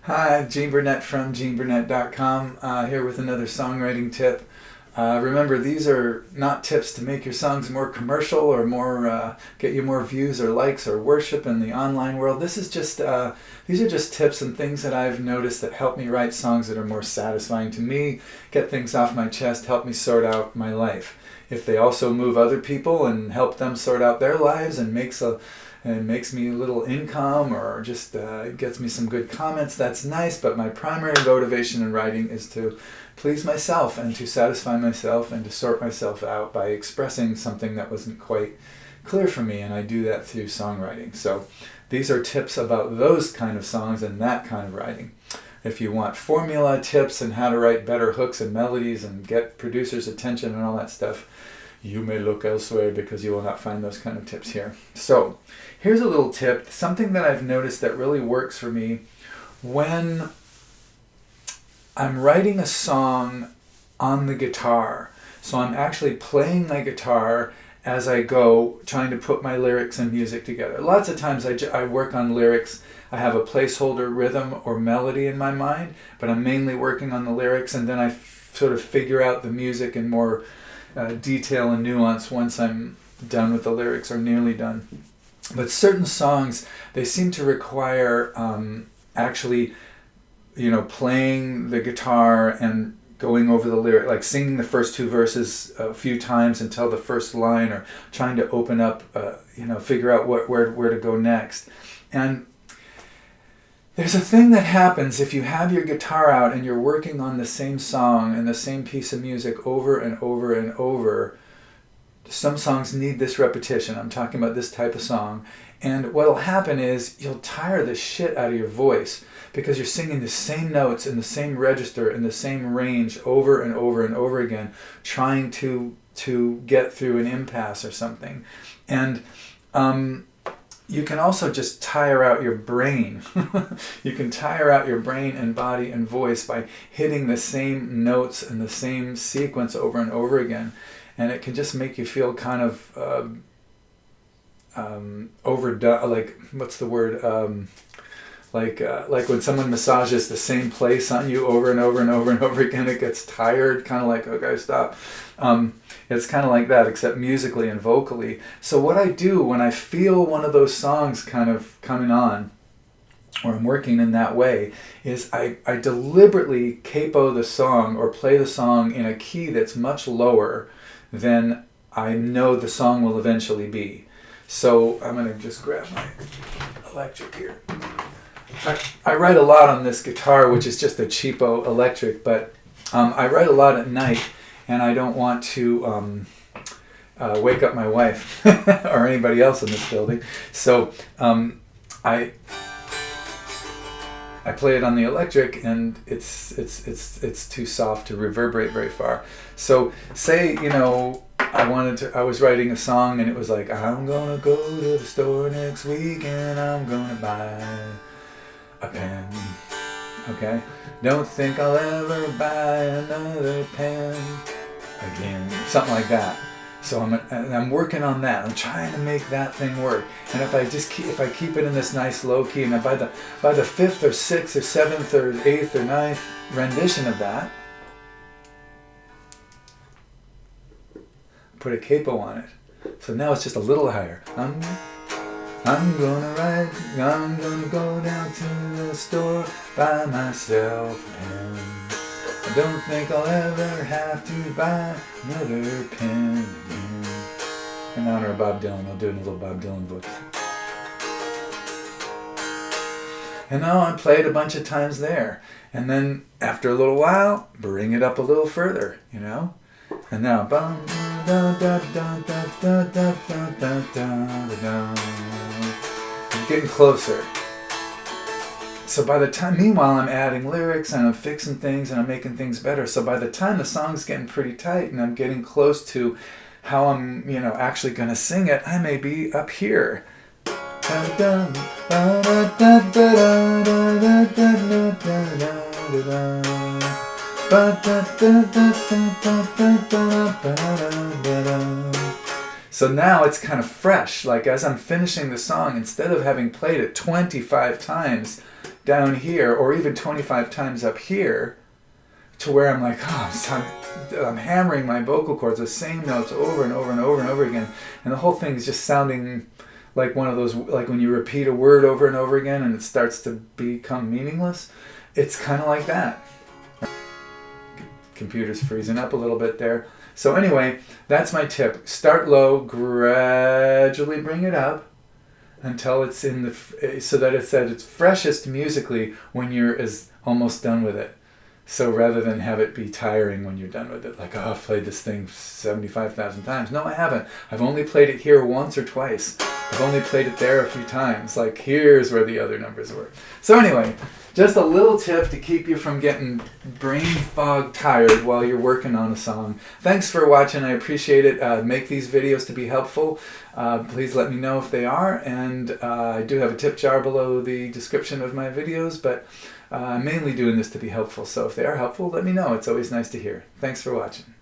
Hi, Gene Burnett from GeneBurnett.com, here with another songwriting tip. Remember, these are not tips to make your songs more commercial or more get you more views or likes or worship in the online world. This is just these are just tips and things that I've noticed that help me write songs that are more satisfying to me, get things off my chest, help me sort out my life. If they also move other people and help them sort out their lives and makes me a little income or just gets me some good comments, that's nice. But my primary motivation in writing is to please myself and to satisfy myself and to sort myself out by expressing something that wasn't quite clear for me, and I do that through songwriting. So these are tips about those kind of songs and that kind of writing. If you want formula tips and how to write better hooks and melodies and get producers' attention and all that stuff, you may look elsewhere because you will not find those kind of tips here. So here's a little tip, something that I've noticed that really works for me when I'm writing a song on the guitar. So I'm actually playing my guitar as I go, trying to put my lyrics and music together. Lots of times I work on lyrics. I have a placeholder rhythm or melody in my mind, but I'm mainly working on the lyrics, and then I sort of figure out the music in more detail and nuance once I'm done with the lyrics or nearly done. But certain songs, they seem to require actually, playing the guitar and going over the lyric, like singing the first two verses a few times until the first line, or trying to open up, figure out where to go next. And there's a thing that happens if you have your guitar out and you're working on the same song and the same piece of music over and over and over. Some songs need this repetition. I'm talking about this type of song. And what'll happen is you'll tire the shit out of your voice because you're singing the same notes in the same register in the same range over and over and over again, trying to get through an impasse or something. And you can also just tire out your brain. You can tire out your brain and body and voice by hitting the same notes and the same sequence over and over again. And it can just make you feel kind of overdone, like, what's the word? Like when someone massages the same place on you over and over and over and over again, it gets tired, kind of like, okay, stop. It's kind of like that, except musically and vocally. So what I do when I feel one of those songs kind of coming on, or I'm working in that way, is I deliberately capo the song or play the song in a key that's much lower than I know the song will eventually be. So I'm going to just grab my electric here. I write a lot on this guitar, which is just a cheapo electric, but I write a lot at night, and I don't want to wake up my wife or anybody else in this building. So I play it on the electric, and it's too soft to reverberate very far. So say I was writing a song, and it was like, I'm gonna go to the store next week and I'm gonna buy a pen. Okay? Don't think I'll ever buy another pen again. Something like that. So I'm working on that. I'm trying to make that thing work. And if I keep it in this nice low key, and by the fifth or sixth or seventh or eighth or ninth rendition of that, put a capo on it. So now it's just a little higher. I'm gonna go down to the store, buy myself a pen. I don't think I'll ever have to buy another pen again. In honor of Bob Dylan, I'll do a little Bob Dylan voice. And now I play it a bunch of times there. And then after a little while, bring it up a little further, And now, I'm getting closer. So by the time, meanwhile, I'm adding lyrics and I'm fixing things and I'm making things better. So by the time the song's getting pretty tight and I'm getting close to how I'm, actually going to sing it, I may be up here. So now it's kind of fresh. Like as I'm finishing the song, instead of having played it 25 times, down here, or even 25 times up here, to where I'm like, I'm hammering my vocal cords, the same notes over and over and over and over again, and the whole thing is just sounding like one of those, like when you repeat a word over and over again and it starts to become meaningless. It's kind of like that. Computer's freezing up a little bit there. So anyway, that's my tip. Start low, gradually bring it up until it's so that it's at its freshest musically when you're almost done with it. So rather than have it be tiring when you're done with it, like, oh, I've played this thing 75,000 times. No, I haven't. I've only played it here once or twice. I've only played it there a few times. Like, here's where the other numbers were. So anyway, just a little tip to keep you from getting brain fog tired while you're working on a song. Thanks for watching. I appreciate it. Make these videos to be helpful. Please let me know if they are. And I do have a tip jar below the description of my videos, but I'm mainly doing this to be helpful. So if they are helpful, let me know. It's always nice to hear. Thanks for watching.